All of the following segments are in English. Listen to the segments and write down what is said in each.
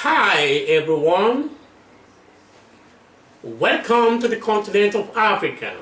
Hi everyone, welcome to the continent of Africa.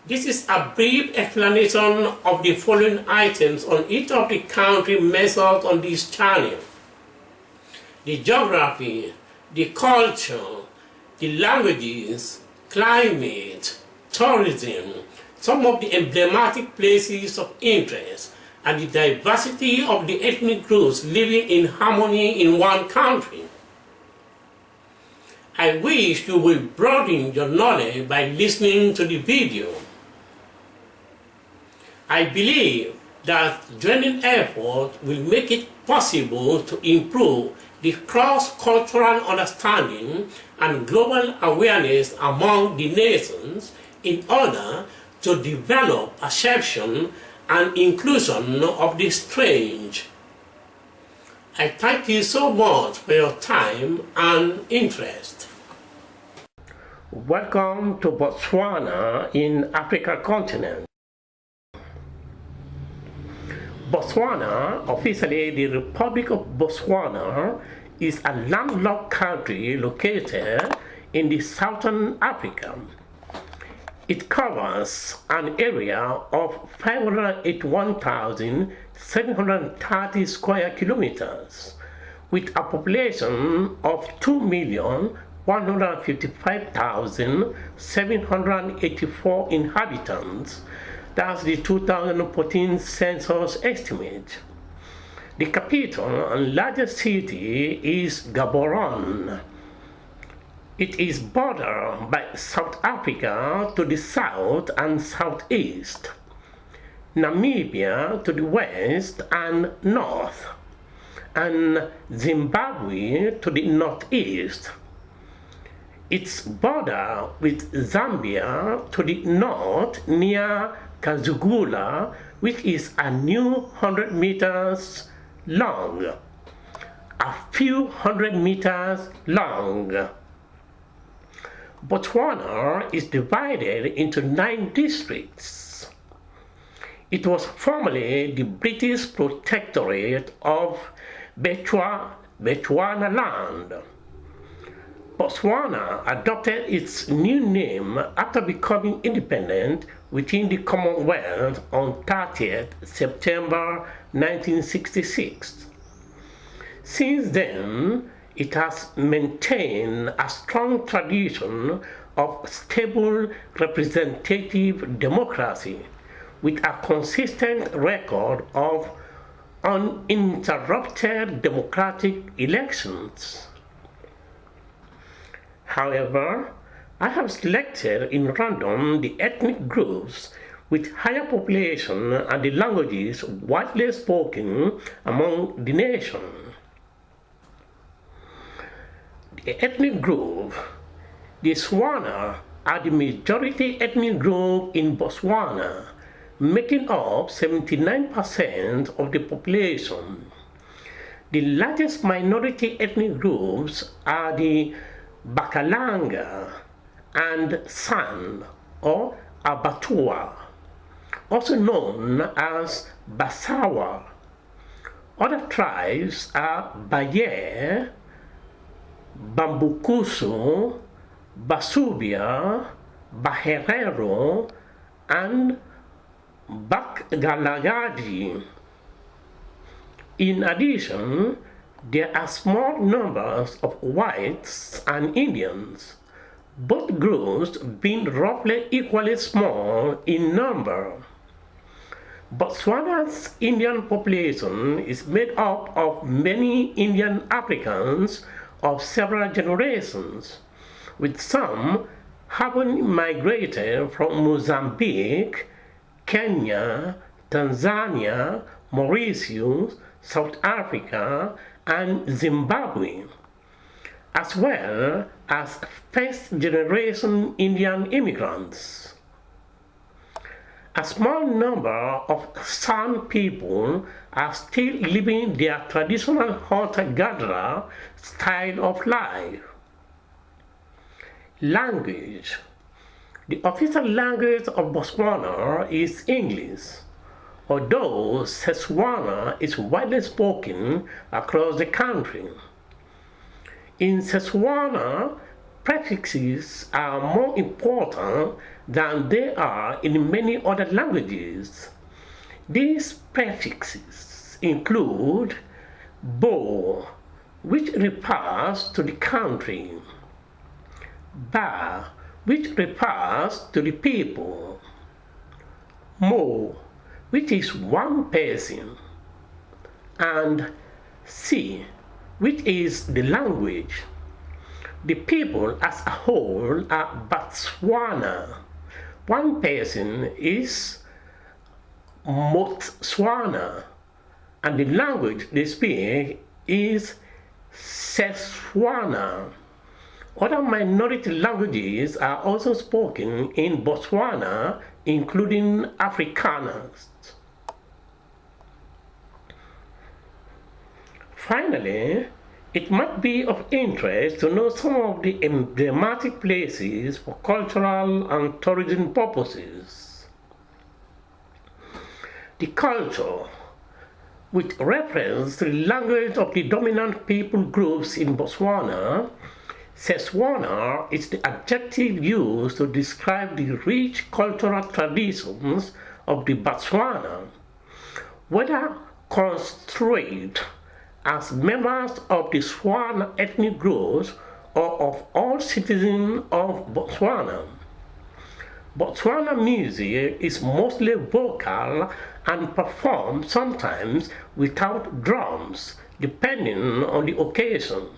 This is a brief explanation of the following items on each of the country measured on this channel: the geography, the culture, the languages, climate, tourism, some of the emblematic places of interest, and the diversity of the ethnic groups living in harmony in one country. I wish you will broaden your knowledge by listening to the video. I believe that joining effort will make it possible to improve the cross-cultural understanding and global awareness among the nations in order to develop perception and inclusion of the strange. I thank you so much for your time and interest. Welcome to Botswana in Africa continent. Botswana, officially the Republic of Botswana, is a landlocked country located in the southern Africa. It covers an area of 581,730 square kilometers, with a population of 2,155,784 inhabitants. That's the 2014 census estimate. The capital and largest city is Gaborone. It is bordered by South Africa to the south and southeast, Namibia to the west and north, and Zimbabwe to the northeast. Its border with Zambia to the north near Kazugula, which is a new 100 meters long, a few hundred meters long. Botswana is divided into 9 districts. It was formerly the British protectorate of Bechuanaland. Botswana adopted its new name after becoming independent within the Commonwealth on 30th September 1966. Since then, it has maintained a strong tradition of stable representative democracy with a consistent record of uninterrupted democratic elections. However, I have selected in random the ethnic groups with higher population and the languages widely spoken among the nation. The ethnic group, the Tswana, are the majority ethnic group in Botswana, making up 79% of the population. The largest minority ethnic groups are the Bakalanga and San or Abatua, also known as Basawa. Other tribes are Baye, Bambukusu, Basubia, Baherero, and Bakgalagadi. In addition, there are small numbers of whites and Indians, both groups being roughly equally small in number. Botswana's Indian population is made up of many Indian Africans of several generations, with some having migrated from Mozambique, Kenya, Tanzania, Mauritius, South Africa, and Zimbabwe, as well as first-generation Indian immigrants. A small number of San people are still living their traditional hunter-gatherer style of life. Language. The official language of Botswana is English, although Setswana is widely spoken across the country. In Setswana, prefixes are more important than they are in many other languages. These prefixes include Bo, which refers to the country, Ba, which refers to the people, Mo, which is one person, and Si, which is the language. The people as a whole are Botswana. One person is Botswana, and the language they speak is Setswana. Other minority languages are also spoken in Botswana, including Afrikaners. Finally, it might be of interest to know some of the emblematic places for cultural and tourism purposes. The culture, with reference to the language of the dominant people groups in Botswana, Setswana is the adjective used to describe the rich cultural traditions of the Botswana, whether construed as members of the Swan ethnic groups or of all citizens of Botswana. Botswana music is mostly vocal and performed sometimes without drums, depending on the occasion.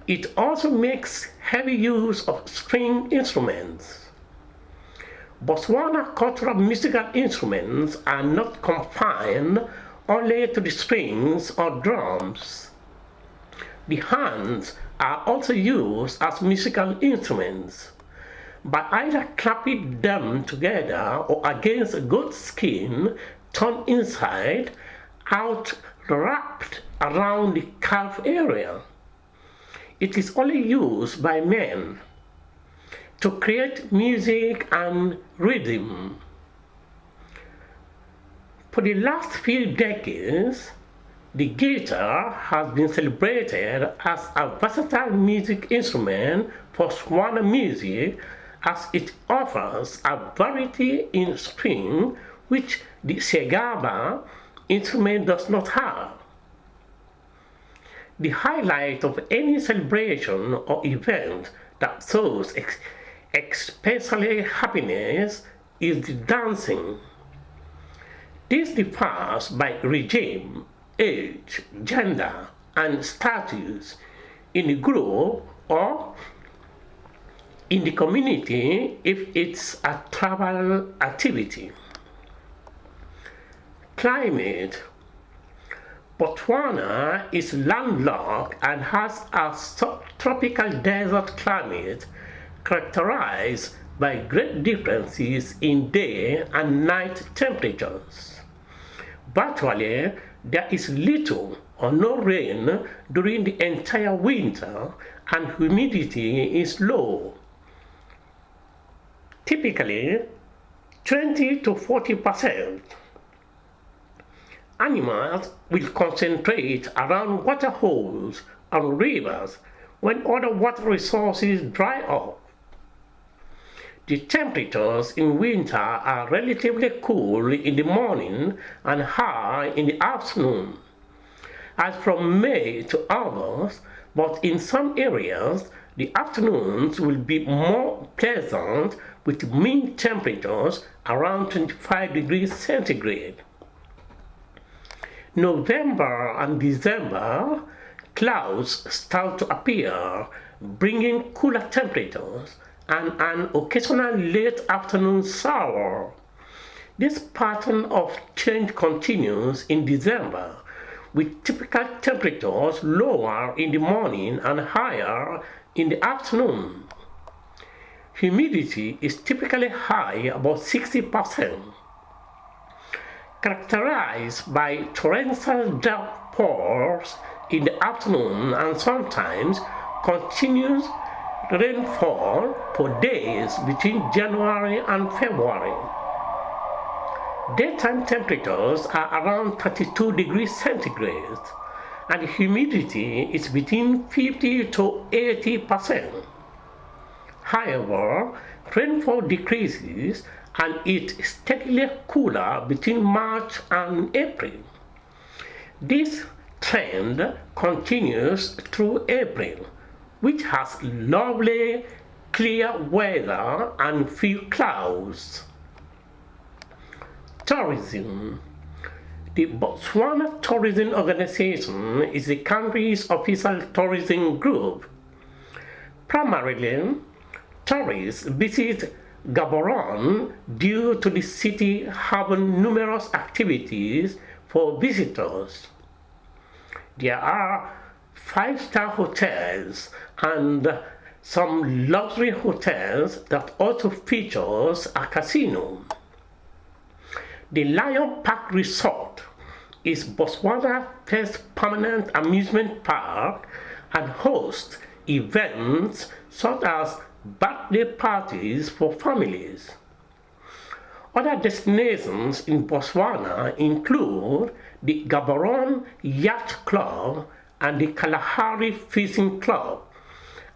It also makes heavy use of string instruments. Botswana cultural musical instruments are not confined only to the strings or drums. The hands are also used as musical instruments, by either clapping them together or against a goat skin turned inside out wrapped around the calf area. It is only used by men to create music and rhythm. For the last few decades, the guitar has been celebrated as a versatile music instrument for Setswana music, as it offers a variety in string which the Segaba instrument does not have. The highlight of any celebration or event that shows especially happiness is the dancing. This differs by regime, age, gender, and status in the group or in the community if it's a travel activity. Climate. Botswana is landlocked and has a subtropical desert climate characterized by great differences in day and night temperatures. Virtually, there is little or no rain during the entire winter, and humidity is low. Typically 20 to 40%. Animals will concentrate around water holes and rivers when other water resources dry up. The temperatures in winter are relatively cool in the morning and high in the afternoon, as from May to August, but in some areas the afternoons will be more pleasant with mean temperatures around 25 degrees centigrade. November and December, clouds start to appear, bringing cooler temperatures and an occasional late afternoon shower. This pattern of change continues in December, with typical temperatures lower in the morning and higher in the afternoon. Humidity is typically high, about 60%, characterized by torrential downpours in the afternoon and sometimes continuous rainfall for days between January and February. Daytime temperatures are around 32 degrees centigrade, and the humidity is between 50 to 80%. However, rainfall decreases and it's steadily cooler between March and April. This trend continues through April, which has lovely clear weather and few clouds. Tourism. The Botswana Tourism Organization is the country's official tourism group. Primarily, tourists visit Gaborone due to the city having numerous activities for visitors. There are 5-star hotels and some luxury hotels that also features a casino. The Lion Park Resort is Botswana's first permanent amusement park and hosts events such as birthday parties for families. Other destinations in Botswana include the Gaborone Yacht Club and the Kalahari Fishing Club,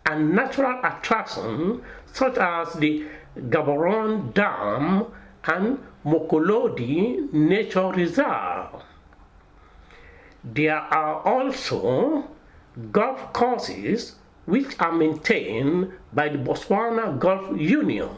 and natural attractions such as the Gaborone Dam and Mokolodi Nature Reserve. There are also golf courses which are maintained by the Botswana Golf Union.